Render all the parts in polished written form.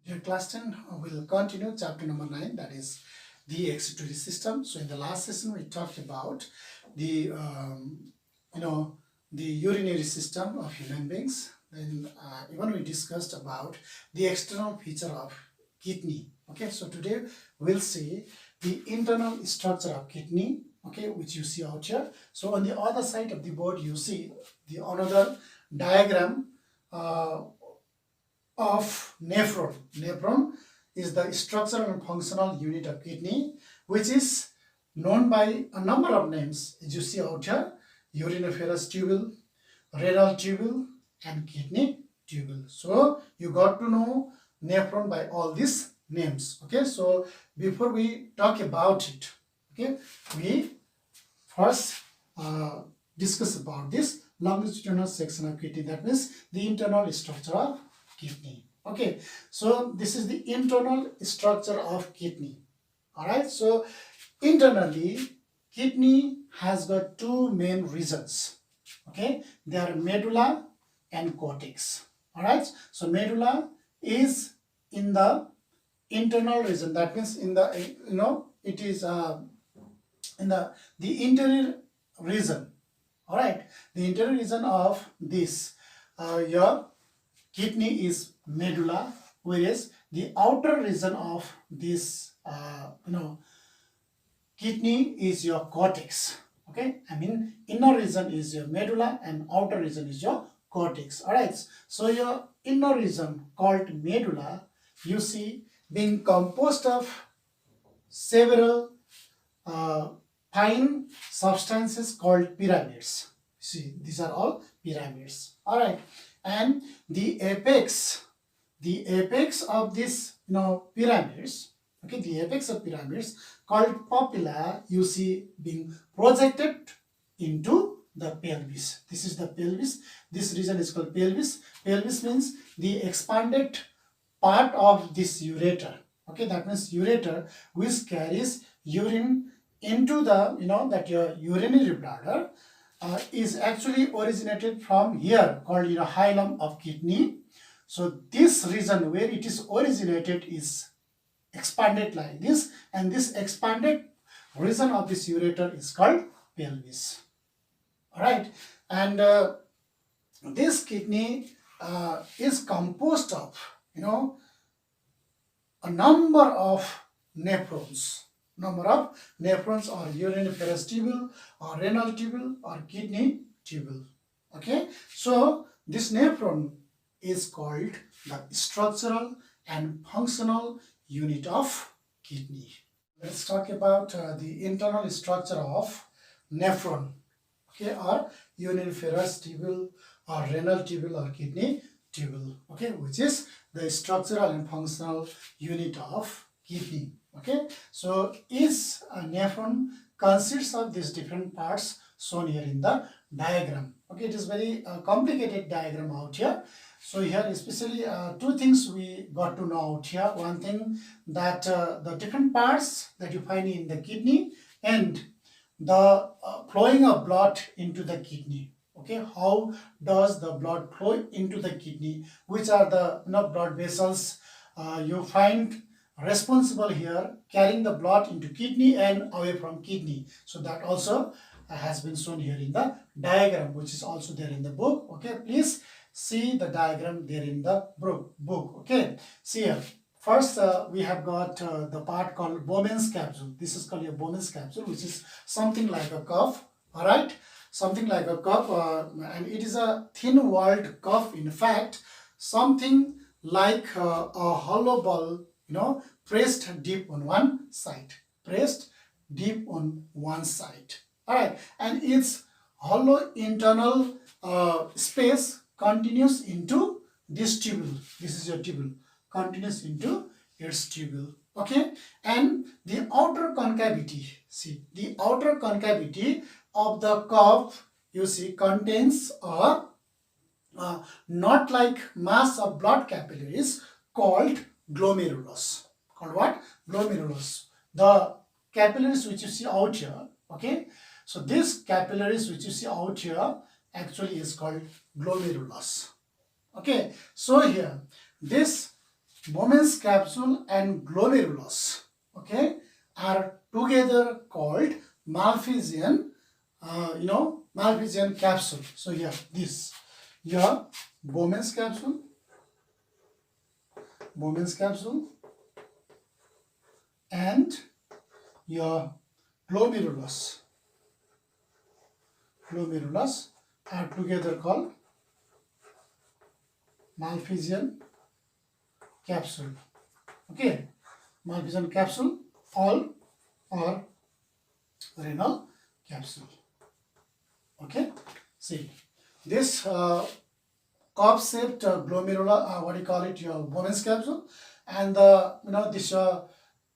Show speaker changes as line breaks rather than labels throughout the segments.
Dear class 10, we'll continue chapter number 9, that is the excretory system. So in the last session we talked about the the urinary system of human beings. Then even we discussed about the external feature of kidney. Okay, so today we'll see the internal structure of kidney, okay, which you see out here. So on the other side of the board you see the another diagram of nephron. Nephron is the structural and functional unit of kidney, which is known by a number of names, as you see out here: uriniferous tubule, renal tubule, and kidney tubule. So you got to know nephron by all these names. Okay, so before we talk about it, okay, we first discuss about this longitudinal section of kidney, that means the internal structure of kidney. Okay, so this is the internal structure of kidney. All right, so internally kidney has got two main regions. Okay, they are medulla and cortex. All right, so medulla is in the internal region, that means in the it is in the interior region. All right, the interior region of this your kidney is medulla, whereas the outer region of this kidney is your cortex. Okay, I mean inner region is your medulla and outer region is your cortex. All right, so your inner region called medulla, you see, being composed of several fine substances called pyramids. See, these are all pyramids. All right, and the apex of this pyramids, okay, the apex of pyramids called papilla, you see, being projected into the pelvis. This is the pelvis. This region is called pelvis. Pelvis means the expanded part of this ureter. Okay, that means ureter which carries urine into the that your urinary bladder is actually originated from here, called hilum of kidney. So this region where it is originated is expanded like this, and this expanded region of this ureter is called pelvis. All right, and this kidney is composed of a number of nephrons. Or uriniferous tubule, or renal tubule, or kidney tubule. Okay, so this nephron is called the structural and functional unit of kidney. Let's talk about the internal structure of nephron, okay, or uriniferous tubule, or renal tubule, or kidney tubule, okay, which is the structural and functional unit of kidney. Okay, so each nephron consists of these different parts shown here in the diagram. Okay, it is very complicated diagram out here. So here especially two things we got to know out here. One thing, that the different parts that you find in the kidney and the flowing of blood into the kidney. Okay, how does the blood flow into the kidney? Which are the blood vessels you find responsible here, carrying the blood into kidney and away from kidney? So that also has been shown here in the diagram, which is also there in the book. Okay, please see the diagram there in the book. Okay, see here. First, we have got the part called Bowman's capsule. This is called your Bowman's capsule, which is something like a cup. All right, something like a cup, and it is a thin-walled cup. In fact, something like a hollow ball, pressed deep on one side. Pressed deep on one side. All right, and its hollow internal space continues into this tubule. This is your tubule. Continues into its tubule. Okay, and the outer concavity. See, the outer concavity of the cup, you see, contains a not like mass of blood capillaries called glomerulus. Called what? Glomerulus. The capillaries which you see out here, okay, so this capillaries which you see out here actually is called glomerulus. Okay, so here this Bowman's capsule and glomerulus, okay, are together called Malpighian, Malpighian capsule. So here, this, your Bowman's capsule, and your glomerulus are together called Malpighian capsule. Okay, Malpighian capsule, all or renal capsule. Okay, see this cup-shaped glomerular, what do you call it, your Bowman's capsule, and this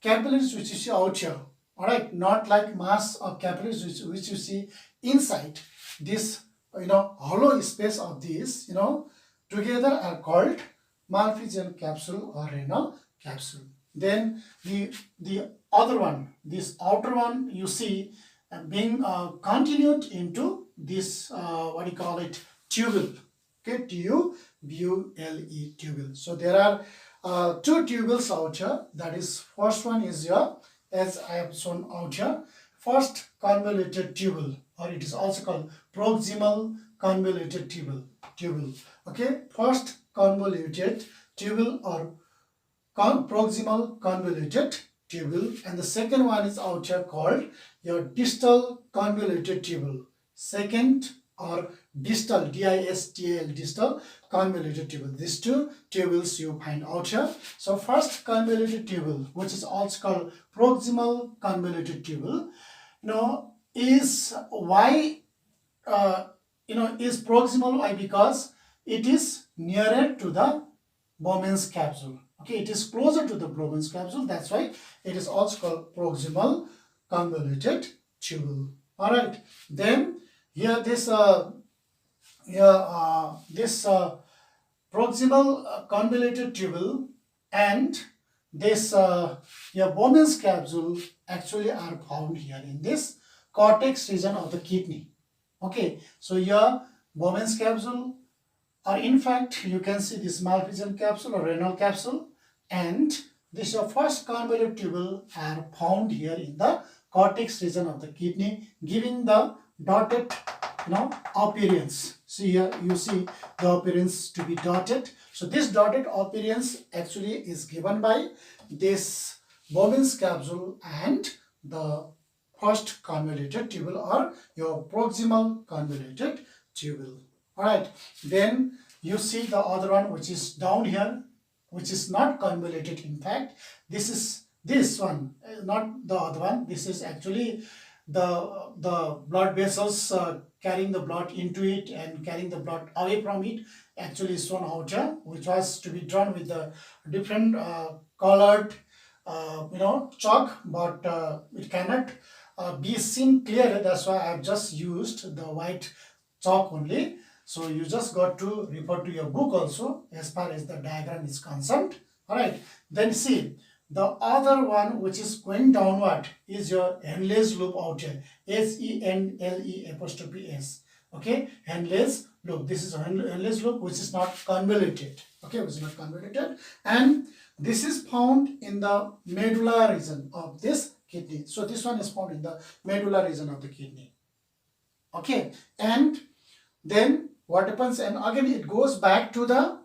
capillaries which you see out here. All right, not like mass of capillaries which you see inside this, hollow space of these, together are called Malpighian capsule or renal capsule. Then the other one, this outer one, you see being continued into this what do you call it, tubule. Okay, T-U-B-U-L-E, tubule. So there are two tubules out here. That is, first one is your, as I have shown out here, first convoluted tubule, or it is also called proximal convoluted tubule. Okay, first convoluted tubule or proximal convoluted tubule, and the second one is out here called your distal convoluted tubule. Second, or distal, D-I-S-T-A-L, distal convoluted tubule. These two tubules you find out here. So first convoluted tubule, which is also called proximal convoluted tubule, is why is proximal. Why? Because it is nearer to the Bowman's capsule. Okay, it is closer to the Bowman's capsule. That's why it is also called proximal convoluted tubule. All right. Then here this proximal convoluted tubule and this Bowman's capsule actually are found here in this cortex region of the kidney. Okay, so your Bowman's capsule, or in fact you can see this Malpighian capsule or renal capsule, and this your first convoluted tubule are found here in the cortex region of the kidney, giving the dotted appearance. See here, you see the appearance to be dotted. So this dotted appearance actually is given by this Bowman's capsule and the first convoluted tubule, or your proximal convoluted tubule. All right, then you see the other one which is down here, which is not convoluted. In fact, this is this one, not the other one. This is actually the blood vessels carrying the blood into it and carrying the blood away from it, actually is shown out here, which was to be drawn with the different colored chalk, but it cannot be seen clearly. That's why I have just used the white chalk only. So you just got to refer to your book also as far as the diagram is concerned. All right, then see the other one which is going downward is your Henle's loop out here, S-E-N-L-E'(S). Okay, Henle's loop. This is Henle's loop which is not convoluted. Okay, which is not convoluted, and this is found in the medulla region of this kidney. So this one is found in the medulla region of the kidney. Okay, and then what happens? And again it goes back to the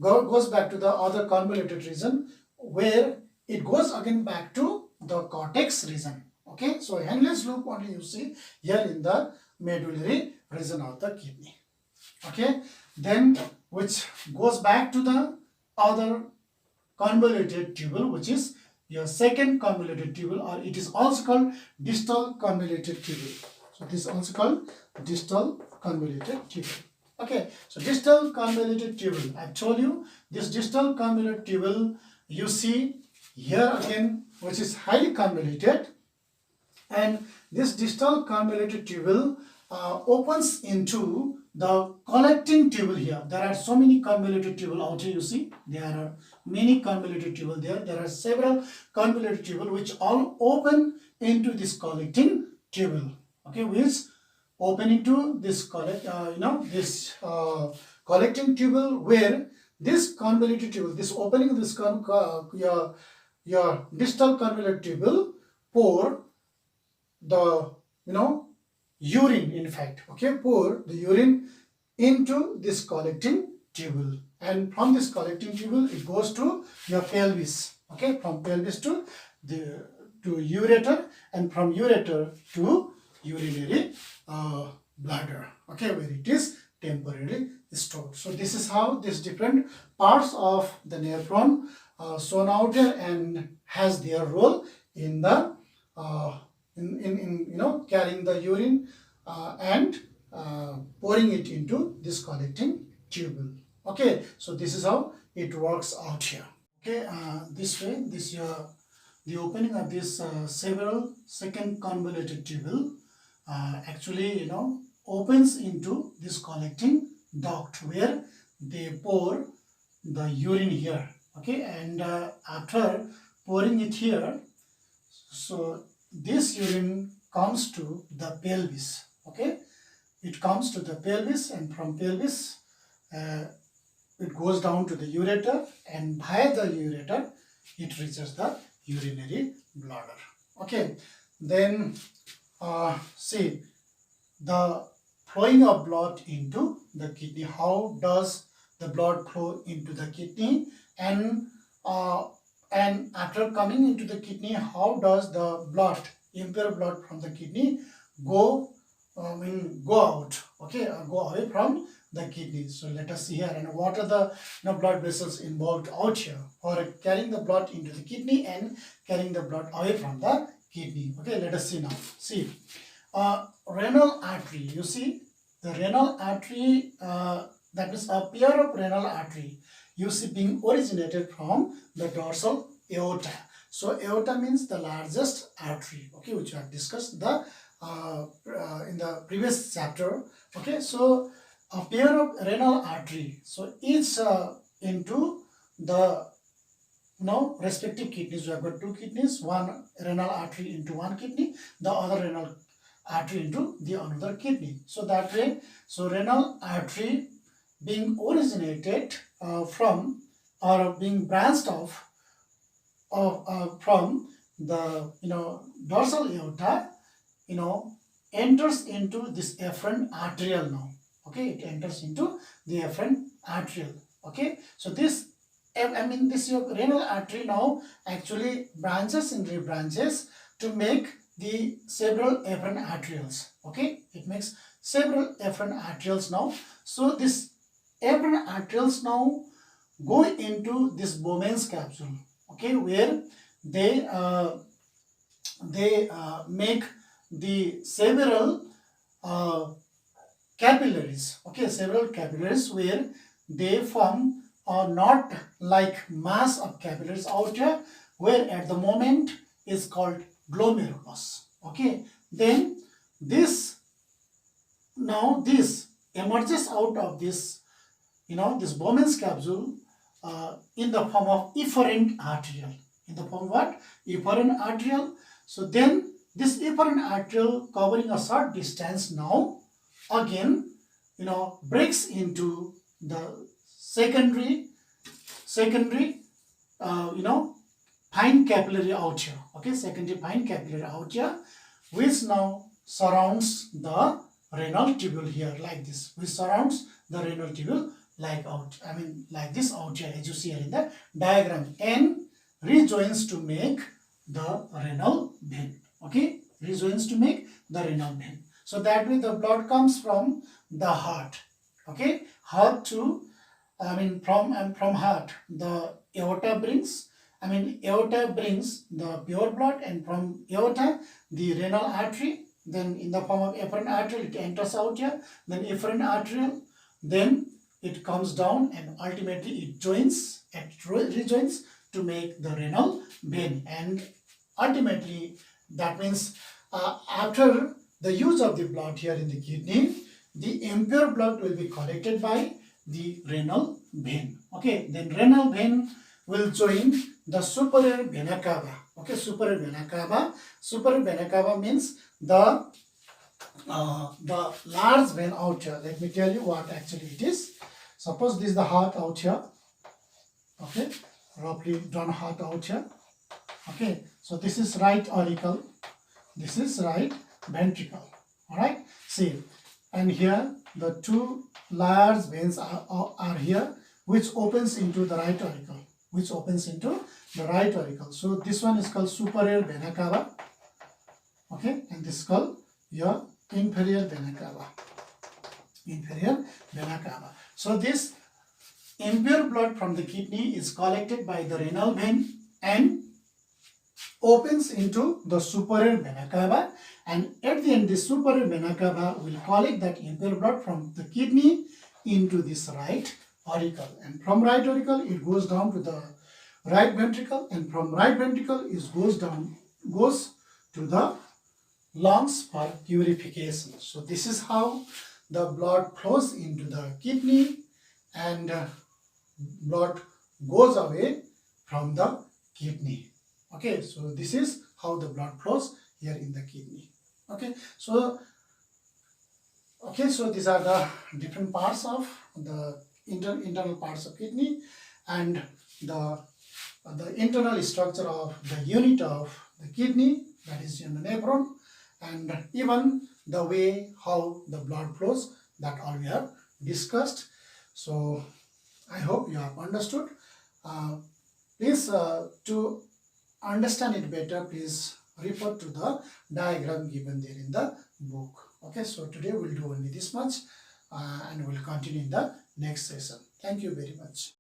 other convoluted region, where it goes again back to the cortex region. Okay, so Henle's loop only you see here in the medullary region of the kidney. Okay, then which goes back to the other convoluted tubule, which is your second convoluted tubule, or it is also called distal convoluted tubule. So this is also called distal convoluted tubule. Okay, so distal convoluted tubule, I told you this distal convoluted tubule you see here again, which is highly convoluted, and this distal convoluted tubule opens into the collecting tubule here. There are so many convoluted tubule out here, you see there are many convoluted tubule there. There are several convoluted tubule which all open into this collecting tubule. Okay, which open into this collecting tubule, where this convoluted tubule, this opening of this your distal convoluted tubule pour the urine, in fact, okay, pour the urine into this collecting tubule, and from this collecting tubule it goes to your pelvis, okay, from pelvis to ureter, and from ureter to urinary bladder, okay, where it is temporarily stored. So this is how these different parts of the nephron shown out here and has their role in the carrying the urine and pouring it into this collecting tubule. Okay, so this is how it works out here. Okay, this way, the opening of this several second convoluted tubule actually opens into this collecting duct where they pour the urine here. Okay, and after pouring it here, so this urine comes to the pelvis. Okay, it comes to the pelvis, and from pelvis it goes down to the ureter, and via the ureter it reaches the urinary bladder. Okay, then see the flowing of blood into the kidney. How does the blood flow into the kidney, and after coming into the kidney, how does the blood, impure blood from the kidney, go out, okay, go away from the kidney? So let us see here, and what are the blood vessels involved out here for carrying the blood into the kidney and carrying the blood away from the kidney. Okay, let us see now. See, renal artery. You see the renal artery, that is a pair of renal artery, you see, being originated from the dorsal aorta. So aorta means the largest artery, okay, which we have discussed the in the previous chapter. Okay, so a pair of renal artery, so each into the respective kidneys. We have got two kidneys, one renal artery into one kidney, the other renal artery into the another kidney. So that way, so renal artery being originated from, or being branched off from the dorsal aorta, enters into this efferent arterial now. Okay, it enters into the efferent arterial. Okay, so this your renal artery now actually branches and rebranches to make the several efferent arterioles. Okay, it makes several efferent arterioles now. So this efferent arterioles now go into this Bowman's capsule. Okay, where they make the several capillaries. Okay, several capillaries where they form a knot like mass of capillaries out here, where at the moment is called glomerulus. Okay, then this emerges out of this this Bowman's capsule in the form of efferent arteriole. In the form of what? Efferent arteriole. So then this efferent arteriole, covering a short distance, now again breaks into the secondary fine capillary out here. Okay, secondary fine capillary out here, which now surrounds the renal tubule here, like this, which surrounds the renal tubule like this out here, as you see here in the diagram, and rejoins to make the renal vein. Okay, rejoins to make the renal vein. So that way the blood comes from the heart. Okay, heart to from heart the aorta brings the pure blood, and from aorta the renal artery, then in the form of efferent arteriole it enters out here, then efferent arteriole, then it comes down, and ultimately it rejoins to make the renal vein. And ultimately that means after the use of the blood here in the kidney, the impure blood will be collected by the renal vein. Okay, then renal vein will join the superior vena cava. Okay, superior vena cava. Superior vena cava means the large vein out here. Let me tell you what actually it is. Suppose this is the heart out here. Okay, roughly drawn heart out here. Okay, so this is right auricle, this is right ventricle. All right, see, and here the two large veins are here, which opens into the right auricle, which opens into the right auricle. So this one is called superior vena cava. Okay, and this is called your inferior vena cava. Inferior vena cava. So this impure blood from the kidney is collected by the renal vein and opens into the superior vena cava, and at the end the superior vena cava will collect that impure blood from the kidney into this right auricle, and from right auricle it goes down to the right ventricle, and from right ventricle it goes to the lungs for purification. So this is how the blood flows into the kidney, and blood goes away from the kidney. Okay, so this is how the blood flows here in the kidney. Okay, so these are the different parts of the internal parts of kidney, and the internal structure of the unit of the kidney, that is in the nephron, and even the way how the blood flows, that all we have discussed. So I hope you have understood. Please to understand it better, please refer to the diagram given there in the book. Okay, so today we'll do only this much, and we'll continue in the next session. Thank you very much.